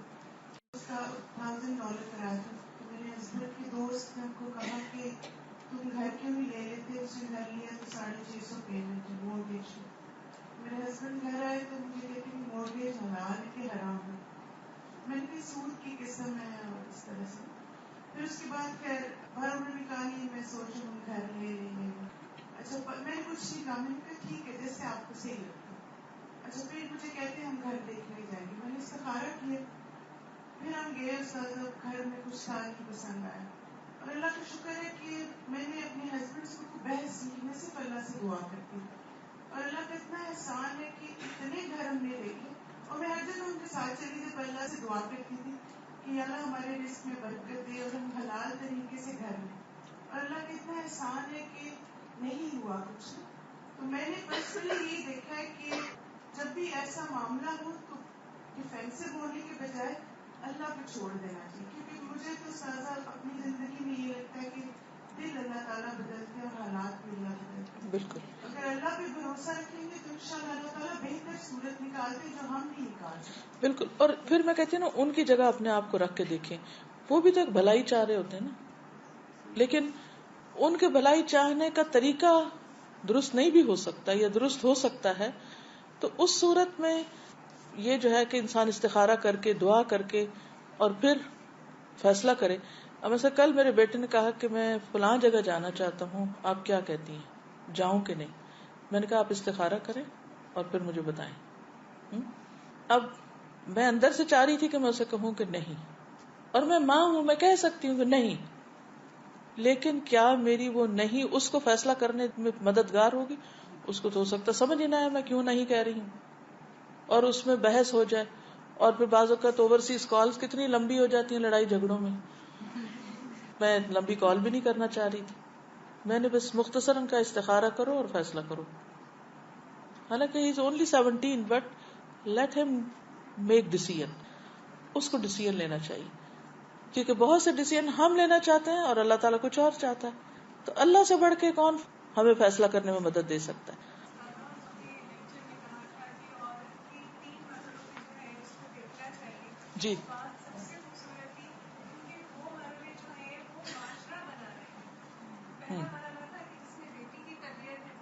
Speaker 3: اس کا $1,000 کرایہ تھا. تو میرے ہسبینڈ کے دوست نے ہم کو کہا کہ تم گھر کیوں نہیں لے لیتے. اس نے گھر لیا تو $650 پیمنٹ ہے مورگیج. میرے ہسبینڈ گھر آئے تو مجھے کہتے کہ مورگیج حلال ہے کہ حرام ہے. میں نے کہا سود کی قسم ہے اور اس طرح سے. پھر اس کے بعد خیر انہوں نے کہا نہیں میں سوچوں ہم گھر لے لیں گے. اچھا میں نے کچھ نہیں کہا، میں نے کہا ٹھیک ہے جیسے آپ کو صحیح لگتا. اچھا پھر مجھے کہتے ہیں ہم گھر دیکھنے جائیں گے. میں نے استخارہ کیا، پھر ہم گئے. گھر میں کچھ تھا نہیں پسند آیا. اور اللہ کا شکر ہے کہ میں نے اپنے ہسبینڈ سے بحث سیکھی، میں صرف اللہ سے دعا کرتی ہوں. اور اللہ کا اتنا احسان ہے کہ اتنے گھر ہم نے دیکھے اور میں ہر جگہ ان کے ساتھ چلی جب اللہ سے دعا کرتی تھی کہ اللہ ہمارے رزق میں برکت دے اور ہم حلال طریقے سے گھر لیں. اور اللہ کا اتنا احسان ہے کہ نہیں ہوا کچھ. تو میں نے پرسنلی یہ دیکھا ہے کہ جب بھی ایسا معاملہ ہو تو ڈیفینسو ہونے کے بجائے اللہ پہ چھوڑ دینا چاہیے. کیونکہ مجھے تو سازا اپنی زندگی میں یہ لگتا ہے کہ دل اللہ تعالیٰ بدلتے ہیں اور حالات بھی اللہ بدلتے ہیں.
Speaker 1: بالکل.
Speaker 3: اگر اللہ پہ بھروسہ رکھیں گے تو انشاءاللہ اللہ تعالیٰ بہتر صورت نکالتے جو ہم نہیں نکالتے.
Speaker 1: بالکل. اور پھر میں کہتی ہوں نا ان کی جگہ اپنے آپ کو رکھ کے دیکھیں، وہ بھی تو ایک بھلائی چاہ رہے ہوتے ہیں نا، لیکن ان کے بھلائی چاہنے کا طریقہ درست نہیں بھی ہو سکتا یا درست ہو سکتا ہے. تو اس صورت میں یہ جو ہے کہ انسان استخارہ کر کے دعا کر کے اور پھر فیصلہ کرے. اب ایسا کل میرے بیٹے نے کہا کہ میں فلاں جگہ جانا چاہتا ہوں، آپ کیا کہتی ہیں، جاؤں کہ نہیں؟ میں نے کہا آپ استخارہ کریں اور پھر مجھے بتائیں. اب میں اندر سے چاہ رہی تھی کہ میں اسے کہوں کہ نہیں، اور میں ماں ہوں، میں کہہ سکتی ہوں کہ نہیں، لیکن کیا میری وہ نہیں اس کو فیصلہ کرنے میں مددگار ہوگی؟ اس کو تو ہو سکتا سمجھ ہی نہ آئے میں کیوں نہیں کہہ رہی ہوں، اور اس میں بحث ہو جائے. اور پھر بعض اوقات اوورسیز کالز کتنی لمبی ہو جاتی ہیں لڑائی جھگڑوں میں. میں لمبی کال بھی نہیں کرنا چاہ رہی تھی. میں نے بس مختصر ان کا استخارہ کرو اور فیصلہ کرو. حالانکہ ہی از اونلی 17 بٹ لیٹ ہم میک ڈیسیژن. اس کو ڈیسیژن لینا چاہیے، کیونکہ بہت سے ڈیسیژن ہم لینا چاہتے ہیں اور اللہ تعالیٰ کچھ اور چاہتا ہے. تو اللہ سے بڑھ کے کون ہمیں فیصلہ کرنے میں مدد دے سکتا ہے؟ جی
Speaker 3: بات سب سے خوبصورت تھی کیونکہ وہ مرحلے جو ہے وہ معاشرہ بنا رہے ہیں. پہلا مرحلہ تھا کہ جس میں بیٹی کی تربیت ہے,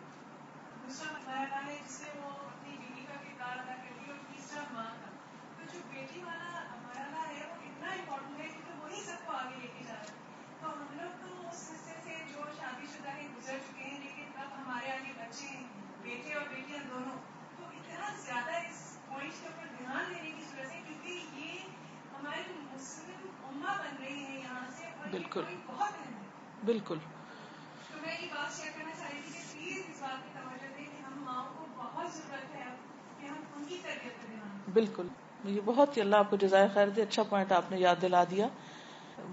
Speaker 3: دوسرا مرحلہ ہے جس میں وہ اپنی بیوی کا کردار ادا کرتی ہے, اور تیسرا ماں کا. تو جو بیٹی والا مرحلہ ہے وہ اتنا امپورٹنٹ ہے کیونکہ وہی سب کو آگے لے کے جا رہا ہے. تو ہم لوگ تو اس حصے سے جو شادی شدہ کے گزر چکے ہیں, لیکن اب ہمارے آگے بچے ہیں, بیٹے اور بیٹیاں دونوں, تو اتنا زیادہ اس پوائنٹ کے اوپر دھیان دینے کی ضرورت ہے کیونکہ یہ ہماری مسلم امہ بن رہی ہے یہاں سے, اور یہ
Speaker 1: بالکل
Speaker 3: پوائنٹ بہت اہم ہے.
Speaker 1: بالکل.
Speaker 3: تو میں یہ بات شیئر کرنا چاہ رہی تھی کہ پلیز اس بات کی توجہ دیں کہ ہم ماؤں کو بہت ضرورت ہے کہ ہم ان کی تربیت پہ دھیان دیں.
Speaker 1: بالکل, یہ بہت ہی اللہ آپ کو جزائے خیر دے, اچھا پوائنٹ آپ نے یاد دلا دیا.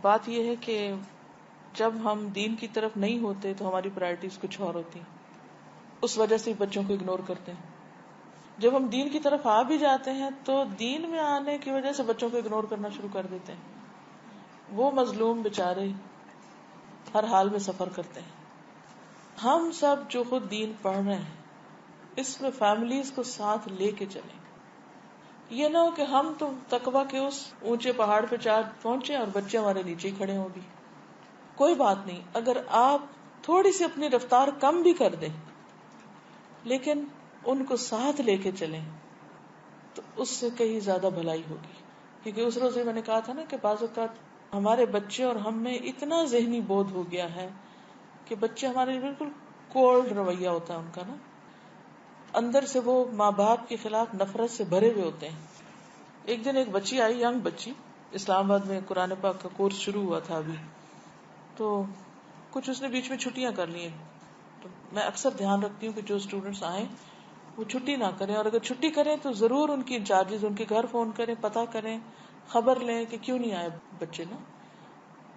Speaker 1: بات یہ ہے کہ جب ہم دین کی طرف نہیں ہوتے تو ہماری پرائرٹیز کچھ اور ہوتی ہیں, اس وجہ سے بچوں کو اگنور کرتے ہیں. جب ہم دین کی طرف آ بھی جاتے ہیں تو دین میں آنے کی وجہ سے بچوں کو اگنور کرنا شروع کر دیتے ہیں. وہ مظلوم بیچارے ہر حال میں سفر کرتے ہیں. ہم سب جو خود دین پڑھ رہے ہیں اس میں فیملیز کو ساتھ لے کے چلیں. یہ نہ ہو کہ ہم تو تقویٰ کے اس اونچے پہاڑ پہ پہنچے اور بچے ہمارے نیچے ہی کھڑے ہوں بھی. کوئی بات نہیں, اگر آپ تھوڑی سی اپنی رفتار کم بھی کر دیں لیکن ان کو ساتھ لے کے چلیں تو اس سے کہیں زیادہ بھلائی ہوگی. کیونکہ اس روز میں نے کہا تھا نا کہ بعض اوقات ہمارے بچے اور ہم میں اتنا ذہنی بودھ ہو گیا ہے کہ بچے ہمارے بالکل کولڈ رویہ ہوتا ہے ان کا نا, اندر سے وہ ماں باپ کے خلاف نفرت سے بھرے ہوئے ہوتے ہیں. ایک دن ایک بچی آئی, ینگ بچی, اسلام آباد میں قرآن پاک کا کورس شروع ہوا تھا ابھی, تو کچھ اس نے بیچ میں چھٹیاں کر لی ہیں. تو میں اکثر دھیان رکھتی ہوں کہ جو اسٹوڈینٹس آئیں وہ چھٹی نہ کریں, اور اگر چھٹی کریں تو ضرور ان کی انچارجز ان کے گھر فون کریں, پتہ کریں, خبر لیں کہ کیوں نہیں آئے بچے نا.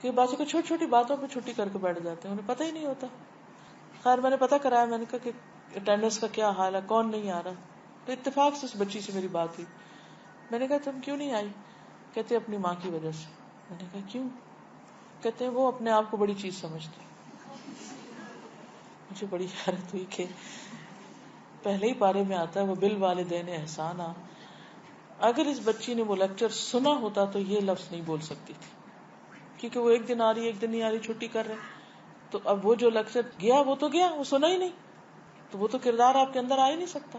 Speaker 1: کہ بچوں کو چھوٹی چھوٹی باتوں پہ چھٹی کر کے بیٹھ جاتے ہیں, انہیں پتہ ہی نہیں ہوتا. خیر میں نے پتہ کرایا, میں نے کہا کہ اٹینڈنس کا کیا حال ہے, کون نہیں آ رہا. تو اتفاق سے اس بچی سے میری بات ہوئی. میں نے کہا تم کیوں نہیں آئی؟ کہتے اپنی ماں کی وجہ سے. میں نے کہا کیوں؟ کہتے ہیں وہ اپنے آپ کو بڑی چیز سمجھتی. مجھے بڑی حیرت ہوئی کہ پہلے ہی پارے میں آتا ہے وہ بالوالدین احسانا. اگر اس بچی نے وہ لیکچر سنا ہوتا تو یہ لفظ نہیں بول سکتی تھی, کیونکہ وہ ایک دن آ رہی ایک دن نہیں آ رہی, چھٹی کر رہے. تو اب وہ جو لیکچر گیا وہ تو گیا, وہ سنا ہی نہیں, تو وہ تو کردار آپ کے اندر آ ہی نہیں سکتا.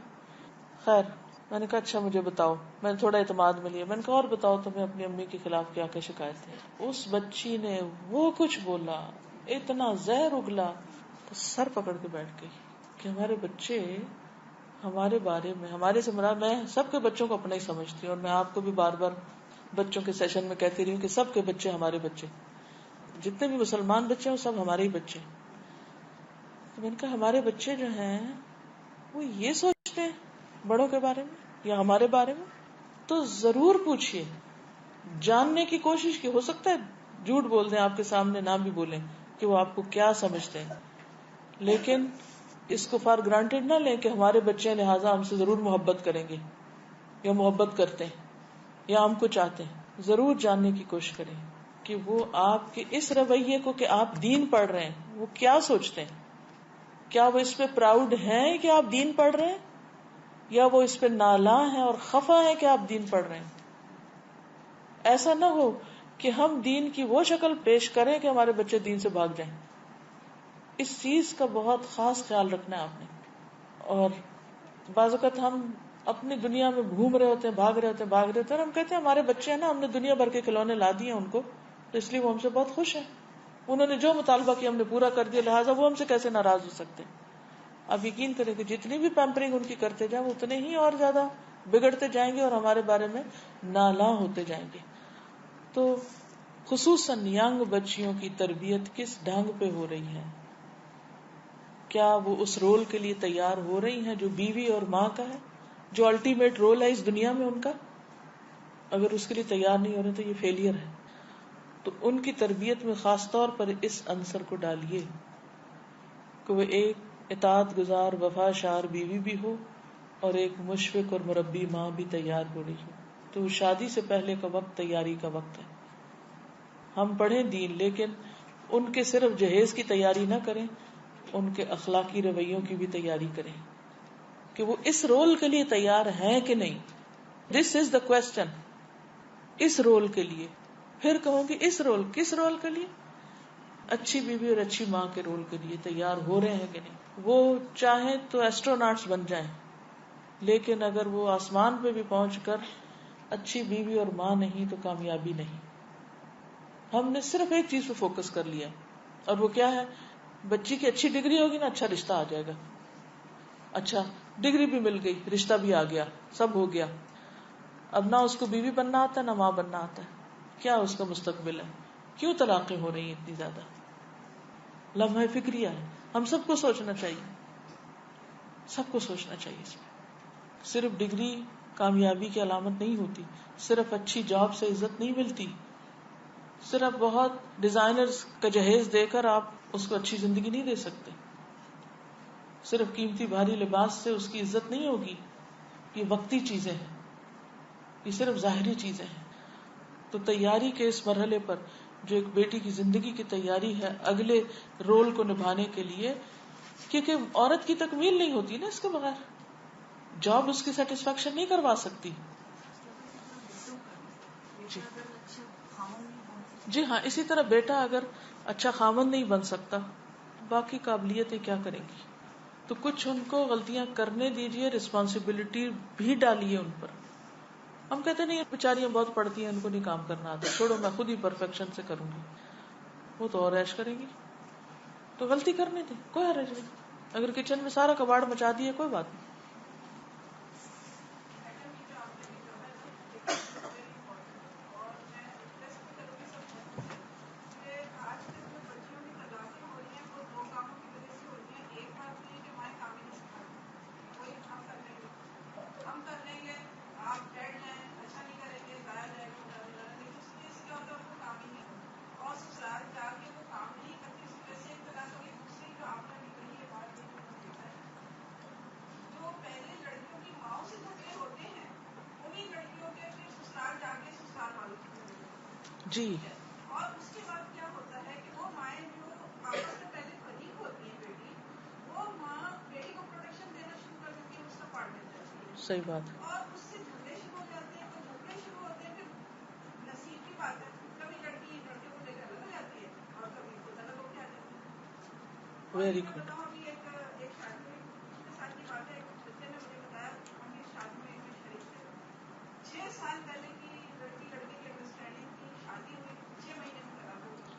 Speaker 1: خیر میں نے کہا اچھا مجھے بتاؤ, میں نے تھوڑا اعتماد میں لیا. میں نے کہا اور بتاؤ تمہیں اپنی امی کے خلاف کیا کیا شکایت ہے. اس بچی نے وہ کچھ بولا, اتنا زہر اگلا, تو سر پکڑ کے بیٹھ گئی کہ ہمارے بچے ہمارے بارے میں, ہمارے سے مراد, میں سب کے بچوں کو اپنا ہی سمجھتی ہوں, اور میں آپ کو بھی بار بار بچوں کے سیشن میں کہتی رہی ہوں کہ سب کے بچے ہمارے بچے, جتنے بھی مسلمان بچے ہیں وہ سب ہمارے ہی بچے. تو میں نے کہا ہمارے بچے جو ہیں وہ یہ سوچتے ہیں بڑوں کے بارے میں یا ہمارے بارے میں, تو ضرور پوچھئے, جاننے کی کوشش کی. ہو سکتا ہے جھوٹ بول دیں آپ کے سامنے, نہ بھی بولیں کہ وہ آپ کو کیا سمجھتے ہیں, لیکن اس کو فار گرانٹیڈ نہ لیں کہ ہمارے بچے لہٰذا ہم سے ضرور محبت کریں گے یا محبت کرتے ہیں یا ہم کو چاہتے ہیں. ضرور جاننے کی کوشش کریں کہ وہ آپ کے اس رویے کو کہ آپ دین پڑھ رہے ہیں وہ کیا سوچتے ہیں. کیا وہ اس پہ پراؤڈ ہیں کہ آپ دین پڑھ رہے ہیں, یا وہ اس پہ نالاں ہیں اور خفا ہیں کہ آپ دین پڑھ رہے ہیں. ایسا نہ ہو کہ ہم دین کی وہ شکل پیش کریں کہ ہمارے بچے دین سے بھاگ جائیں. اس چیز کا بہت خاص خیال رکھنا ہے آپ نے. اور بعض اوقات ہم اپنی دنیا میں گھوم رہے ہوتے ہیں, بھاگ رہے ہوتے ہیں, اور ہم کہتے ہیں ہمارے بچے ہیں نا, ہم نے دنیا بھر کے کھلونے لا دیے ان کو, تو اس لیے وہ ہم سے بہت خوش ہیں, انہوں نے جو مطالبہ کیا ہم نے پورا کر دیا, لہٰذا وہ ہم سے کیسے ناراض ہو سکتے ہیں. اب یقین کریں کہ جتنی بھی پیمپرنگ ان کی کرتے جائیں وہ اتنے ہی اور زیادہ بگڑتے جائیں گے اور ہمارے بارے میں نالاں ہوتے جائیں گے. تو خصوصاً ینگ بچیوں کی تربیت کس ڈھنگ پہ ہو رہی ہے؟ کیا وہ اس رول کے لیے تیار ہو رہی ہیں جو بیوی اور ماں کا ہے, جو الٹیمیٹ رول ہے اس دنیا میں ان کا؟ اگر اس کے لیے تیار نہیں ہو رہے تو یہ فیلئر ہے. تو ان کی تربیت میں خاص طور پر اس عنصر کو ڈالیے کہ وہ ایک اطاعت گزار وفا شار بیوی بھی ہو اور ایک مشفق اور مربی ماں بھی تیار ہو رہی ہو. تو شادی سے پہلے کا وقت تیاری کا وقت ہے. ہم پڑھیں دین, لیکن ان کے صرف جہیز کی تیاری نہ کریں, ان کے اخلاقی رویوں کی بھی تیاری کریں کہ وہ اس رول کے لیے تیار ہیں کہ نہیں. دس از دا کوسچن. اس رول کے لیے. پھر کہوں گی اس رول, کس رول کے لیے؟ اچھی بیوی اور اچھی ماں کے رول کے لیے تیار ہو رہے ہیں کہ نہیں. وہ چاہیں تو ایسٹروناٹس بن جائیں, لیکن اگر وہ آسمان پہ بھی پہنچ کر اچھی بیوی اور ماں نہیں تو کامیابی نہیں. ہم نے صرف ایک چیز پہ فوکس کر لیا, اور وہ کیا ہے؟ بچی کی اچھی ڈگری ہوگی نا, اچھا رشتہ آ جائے گا. اچھا ڈگری بھی مل گئی, رشتہ بھی آ گیا, سب ہو گیا. اب نہ اس کو بیوی بننا آتا ہے نہ ماں بننا آتا ہے. کیا اس کا مستقبل ہے؟ کیوں طلاقیں ہو رہی ہیں اتنی زیادہ؟ لمحہ فکریہ ہے. ہم سب کو سوچنا چاہیے, سب کو سوچنا چاہیے اس میں. صرف ڈگری کامیابی کی علامت نہیں ہوتی, صرف اچھی جاب سے عزت نہیں ملتی, صرف بہت ڈیزائنرز کا جہیز دے کر آپ اس کو اچھی زندگی نہیں دے سکتے, صرف قیمتی بھاری لباس سے اس کی عزت نہیں ہوگی. یہ وقتی چیزیں ہیں, یہ صرف ظاہری چیزیں ہیں. تو تیاری کے اس مرحلے پر جو ایک بیٹی کی زندگی کی تیاری ہے اگلے رول کو نبھانے کے لیے, کیونکہ عورت کی تکمیل نہیں ہوتی نا اس کے بغیر, جاب اس کی سیٹسفیکشن نہیں کروا سکتی. جی ہاں, اسی طرح بیٹا اگر اچھا خامند نہیں بن سکتا, باقی قابلیتیں کیا کریں گی؟ تو کچھ ان کو غلطیاں کرنے دیجئے, رسپانسبلٹی بھی ڈالیے ان پر. ہم کہتے نہیں بیچاریاں بہت پڑھتی ہیں, ان کو نہیں کام کرنا آتا, چھوڑو میں خود ہی پرفیکشن سے کروں گی. وہ تو اور ایش کریں گی, تو غلطی کرنے دیں, کوئی حرج نہیں. اگر کچن میں سارا کباڑ مچا دیے کوئی بات نہیں. جی
Speaker 3: اور اس کے بعد کیا ہوتا ہے کہ وہ مائیں جو آپس میں پہلے فریق ہوتی ہیں, وہ ماں بیٹی کو پروٹیکشن دینا شروع کر دیتی ہے, اس کا پارٹ بن جاتی ہے.
Speaker 1: صحیح بات.
Speaker 3: اور اس سے جھگڑے شروع ہو جاتے ہیں, اور جھگڑے شروع ہوتے ہیں پھر نصیب کی بات ہے, کبھی لڑکیوں کو لے کر الگ ہو جاتی ہے اور کبھی خود الگ ہو کے آ جاتی ہے. اور
Speaker 1: ویری
Speaker 3: میں
Speaker 1: گڈ.
Speaker 3: بتاؤں ابھی ایک شادی میں کے ساتھ کی بات ہے, ایک بچے نے مجھے بتایا, ہم ایک شادی میں شریک تھے, 6 سال پہلے کی لڑکی لڑکے کی انڈرسٹینڈنگ تھی, شادی ہوئی 6 مہینے میں طلاق ہو گئی.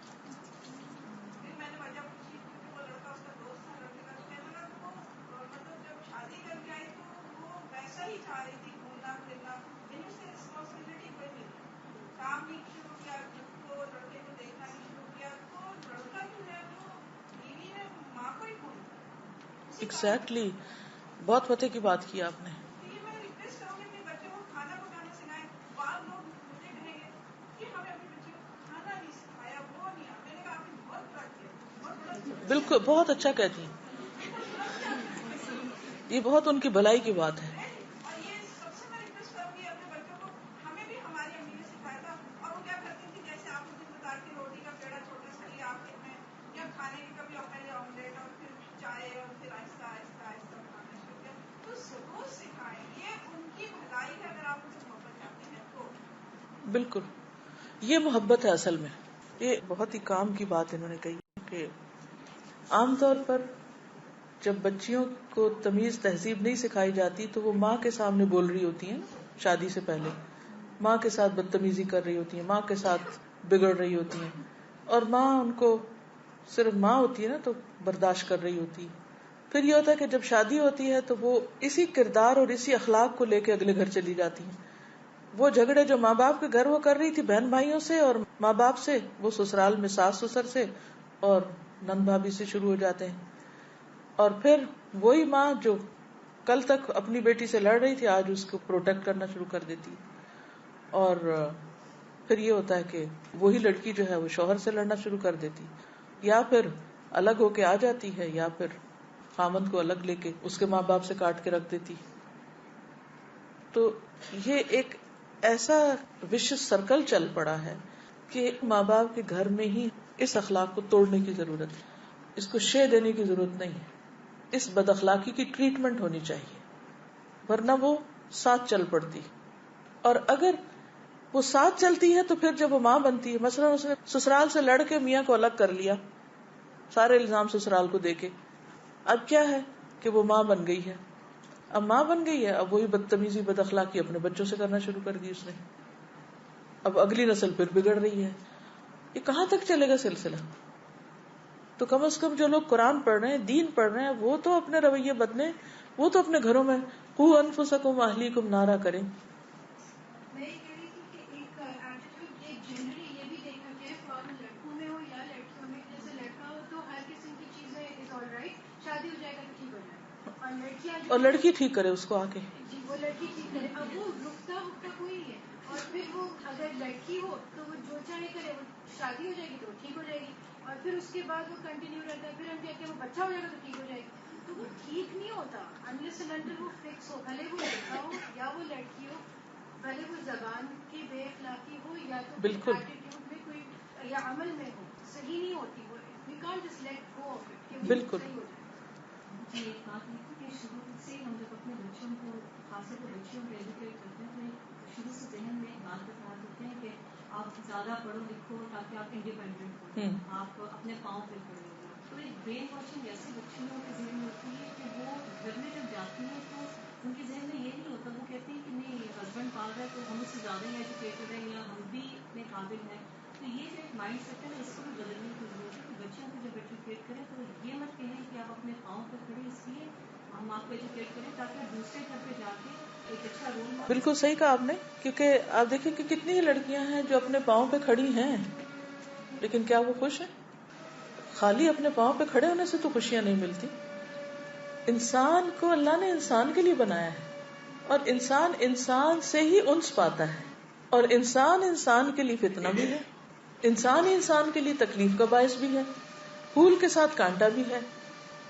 Speaker 3: پھر میں نے وجہ پوچھی, کیونکہ وہ لڑکا اس کا دوست تھا لڑکے کا, تو کہنے لگا کہ وہ مطلب جب شادی کر کے آئی تو وہ ویسا ہی چاہ رہی تھی, گھومنا پھرنا, یعنی اس سے رسپانسبلٹی کوئی نہیں تھی. کام نہیں شروع کیا, خود کو لڑکے کو دیکھنا نہیں شروع کیا, تو لڑکا جو ہے وہ بیوی ہے ماں کو ہی ڈھونڈتا ہے.
Speaker 1: ایگزیکٹلی, بہت پتے کی بات کی آپ نے.
Speaker 3: میں ریکویسٹ کروں گی اپنے بچے کو کھانا پکانا سکھائیں. بعض لوگ مجھے کہیں گے کہ ہمیں اپنے بچے کو کھانا نہیں سکھایا, وہ نہیں. میں نے کہا آپ نے بہت بڑا کیا, بہت بڑا.
Speaker 1: بالکل, بہت اچھا کہتی, یہ بہت ان کی بھلائی کی بات ہے.
Speaker 3: اور یہ سب سے میں ریکویسٹ کروں گی اپنے بچوں کو, ہمیں بھی ہماری امی نے سکھایا تھا. اور وہ کیا کرتی تھی, جیسے آپ مجھے بتا کے روٹی کا پیڑا چھوٹا سا لیا آپ میں, یا کھانے کی کبھی پہلے آملیٹ اور پھر چائے اور پھر آہستہ آہستہ آہستہ بنانا شروع کیا. تو ضرور سکھائیں, یہ ان کی بھلائی ہے اگر آپ ان سے محبت چاہتے ہیں تو.
Speaker 1: بالکل, یہ محبت ہے اصل میں. یہ بہت ہی کام کی بات انہوں نے کہی کہ عام طور پر جب بچیوں کو تمیز تہذیب نہیں سکھائی جاتی تو وہ ماں کے سامنے بول رہی ہوتی ہیں, شادی سے پہلے ماں کے ساتھ بدتمیزی کر رہی ہوتی ہیں, ماں کے ساتھ بگڑ رہی ہوتی ہیں, اور ماں ان کو صرف ماں ہوتی ہے نا تو برداشت کر رہی ہوتی. پھر یہ ہوتا ہے کہ جب شادی ہوتی ہے تو وہ اسی کردار اور اسی اخلاق کو لے کے اگلے گھر چلی جاتی ہیں. وہ جھگڑے جو ماں باپ کے گھر وہ کر رہی تھی بہن بھائیوں سے اور ماں باپ سے, وہ سسرال میں ساس سسر سے اور نند بھابھی سے شروع ہو جاتے ہیں. اور پھر وہی ماں جو کل تک اپنی بیٹی سے لڑ رہی تھی آج اس کو پروٹیکٹ کرنا شروع کر دیتی. اور پھر یہ ہوتا ہے کہ وہی لڑکی جو ہے وہ شوہر سے لڑنا شروع کر دیتی, یا پھر الگ ہو کے آ جاتی ہے, یا پھر خامند کو الگ لے کے اس کے ماں باپ سے کاٹ کے رکھ دیتی. تو یہ ایک ایسا وشس سرکل چل پڑا ہے کہ ماں باپ کے گھر میں ہی اس اخلاق کو توڑنے کی ضرورت ہے, اس کو شے دینے کی ضرورت نہیں ہے. اس بد اخلاقی کی ٹریٹمنٹ ہونی چاہیے, ورنہ وہ ساتھ چل پڑتی. اور اگر وہ ساتھ چلتی ہے تو پھر جب وہ ماں بنتی ہے، مثلا اس نے سسرال سے لڑ کے میاں کو الگ کر لیا، سارے الزام سسرال کو دے کے، اب کیا ہے کہ وہ ماں بن گئی ہے، اب ماں بن گئی ہے، اب وہی بدتمیزی بد اخلاقی اپنے بچوں سے کرنا شروع کر دی اس نے، اب اگلی نسل پھر بگڑ رہی ہے. یہ کہاں تک چلے گا سلسلہ؟ تو کم از کم جو لوگ قرآن پڑھ رہے ہیں، دین پڑھ رہے ہیں، وہ تو اپنے رویے بدلیں، وہ تو اپنے گھروں میں قوا انفسکم واہلیکم نارا کریں.
Speaker 4: میں یہ کہہ رہی تھی کہ ایک ایٹیٹیوڈ ایک جنرلی یہ بھی دیکھا جائے فوراً لڑکوں میں ہو یا لڑکیوں میں، جیسے لڑکا ہو تو ہر قسم کی چیزیں از آل رائٹ، شادی ہو جائے گا تو ٹھیک ہو جائے گا، اور لڑکیاں
Speaker 1: اور لڑکی ٹھیک کرے اس کو آ کے.
Speaker 4: جی وہ لڑکی ٹھیک کرے، اب وہ رکتا کوئی نہیں ہے. اور پھر وہ اگر لڑکی ہو تو وہ جو چاہے کرے، وہ شادی ہو جائے گی تو وہ ٹھیک ہو جائے گی، اور پھر اس کے بعد وہ کنٹینیو رہتا ہے، پھر ہم کہتے ہیں وہ بچہ ہو جائے گا تو ٹھیک ہو جائے گی. تو وہ ٹھیک نہیں ہوتا انلیس اینڈ انٹل وہ فکس ہو، بھلے وہ لڑکا ہو یا وہ لڑکی ہو، بھلے وہ زبان کی بے اخلاقی ہو یا تو
Speaker 1: بالکل
Speaker 4: ایٹیٹیوڈ میں کوئی یا عمل میں ہو، صحیح نہیں ہوتی وہ. We can't just let go of it کہ وہ
Speaker 1: بالکل.
Speaker 4: صحیح ہو جائے.
Speaker 3: جی ایک بات یہ تھی کہ شروع سے ہم جب اپنے بچوں کو، خاص طور پر بچیوں کو ایجوکیٹ کرتے ہیں تو شروع سے ذہن میں ایک بات بتا دیتے ہیں کہ آپ زیادہ پڑھو لکھو تاکہ آپ انڈیپینڈنٹ ہو، آپ اپنے پاؤں پہ کھڑے ہو جائیں. تو ایک برین واشنگ ایسی بچیوں کے ذہن میں ہوتی ہے کہ وہ گھر میں جب جاتی ہیں تو ان کے ذہن میں یہ نہیں ہوتا، وہ کہتے ہیں کہ نہیں یہ ہسبینڈ پال رہا ہے تو ہم اس سے زیادہ ہی ایجوکیٹڈ ہیں یا ہم بھی اتنے قابل ہیں. تو یہ جو ایک مائنڈ سیٹ ہے نا، اس کو بھی بدلنے کی ضرورت ہے کہ بچوں کو جب ایجوکیٹ کریں تو یہ مت کہیں کہ آپ اپنے پاؤں پہ کھڑے اس لیے ہم آپ کو ایجوکیٹ کریں تاکہ آپ دوسرے گھر پہ جا کے ایک اچھا رول ماڈل.
Speaker 1: بالکل صحیح کہا آپ نے، کیونکہ آپ دیکھیں کہ کتنی ہی لڑکیاں ہیں جو اپنے پاؤں پہ کھڑی ہیں، لیکن کیا وہ خوش ہیں؟ خالی اپنے پاؤں پہ کھڑے ہونے سے تو خوشیاں نہیں ملتی. انسان کو اللہ نے انسان کے لیے بنایا ہے، اور انسان انسان سے ہی انس پاتا ہے، اور انسان انسان کے لیے فتنہ بھی ہے، انسان ہی انسان کے لیے تکلیف کا باعث بھی ہے، پھول کے ساتھ کانٹا بھی ہے.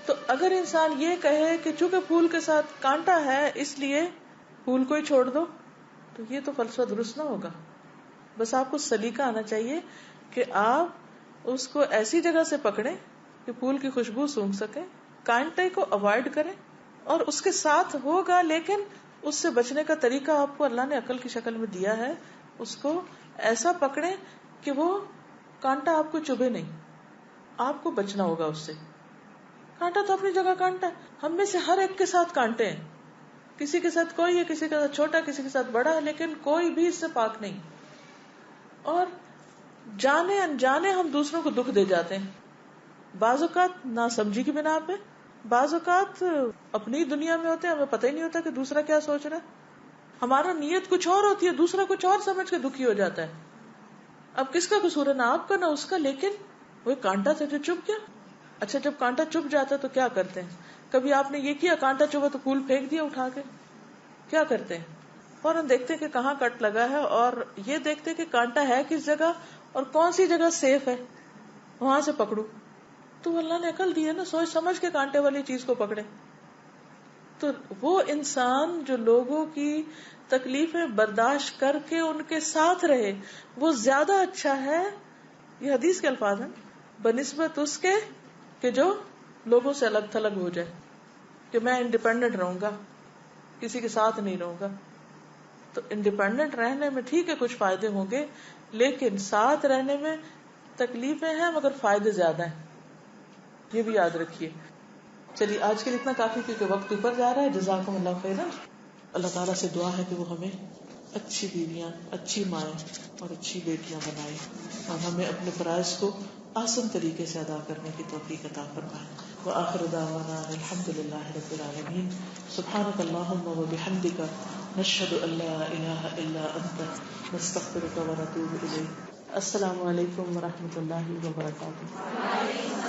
Speaker 1: تو اگر انسان یہ کہے کہ چونکہ پھول کے ساتھ کانٹا ہے اس لیے پھول کو ہی چھوڑ دو، تو یہ تو فلسفہ درست نہ ہوگا. بس آپ کو سلیقہ آنا چاہیے کہ آپ اس کو ایسی جگہ سے پکڑیں کہ پھول کی خوشبو سونگھ سکیں، کانٹے کو اوائڈ کریں، اور اس کے ساتھ ہوگا، لیکن اس سے بچنے کا طریقہ آپ کو اللہ نے عقل کی شکل میں دیا ہے. اس کو ایسا پکڑیں کہ وہ کانٹا آپ کو چبھے نہیں، آپ کو بچنا ہوگا اس سے. کانٹا تو اپنی جگہ کانٹا ہے، ہم میں سے ہر ایک کے ساتھ کانٹے ہیں، کسی کے ساتھ کوئی ہے، کسی کے ساتھ چھوٹا، کسی کے ساتھ بڑا ہے، لیکن کوئی بھی اس سے پاک نہیں. اور جانے انجانے ہم دوسروں کو دکھ دے جاتے ہیں، بعض اوقات ناسمجھی کی بنا پہ، بعض اوقات اپنی دنیا میں ہوتے ہیں، ہمیں پتہ ہی نہیں ہوتا کہ دوسرا کیا سوچ رہا ہے، ہمارا نیت کچھ اور ہوتی ہے، دوسرا کچھ اور سمجھ کے دکھی ہو جاتا ہے. اب کس کا قصور ہے؟ نہ آپ کا نہ اس کا، لیکن وہ کانٹا تھا جو چپ گیا. اچھا جب کانٹا چپ جاتا ہے تو کیا کرتے ہیں؟ کبھی آپ نے یہ کیا کانٹا چبھا تو پھول پھینک دیا اٹھا کے؟ کیا کرتے ہیں؟ فوراً دیکھتے کہ کہاں کٹ لگا ہے، اور یہ دیکھتے کہ کانٹا ہے کس جگہ اور کون سی جگہ سیف ہے، وہاں سے پکڑو. تو اللہ نے عقل دی ہے نا، سوچ سمجھ کے کانٹے والی چیز کو پکڑے. تو وہ انسان جو لوگوں کی تکلیفیں برداشت کر کے ان کے ساتھ رہے، وہ زیادہ اچھا ہے، یہ حدیث کے الفاظ ہیں، بنسبت اس کے کہ جو لوگوں سے الگ تھلگ ہو جائے، کہ میں انڈیپینڈنٹ رہوں گا، کسی کے ساتھ نہیں رہوں گا. تو انڈیپینڈنٹ رہنے میں ٹھیک ہے کچھ فائدے ہوں گے، لیکن ساتھ رہنے میں تکلیفیں ہیں مگر فائدے زیادہ ہیں، یہ بھی یاد رکھیے. چلیے آج کے لیے اتنا کافی کیونکہ وقت اوپر جا رہا ہے. جزاکم اللہ خیرا. اللہ تعالیٰ سے دعا ہے کہ وہ ہمیں اچھی بیویاں، اچھی مائیں اور اچھی بیٹیاں بنائے، اور ہمیں اپنے فرائض کو آسان طریقے سے ادا کرنے کی توفیق عطا فرمائے. وآخر دعوانا الحمد للہ رب العالمین. سبحانک اللہم وبحمدک، نشہد ان لا الہ الا انت، نستغفرک ونتوب الیک. السلام علیکم ورحمۃ اللہ وبرکاتہ.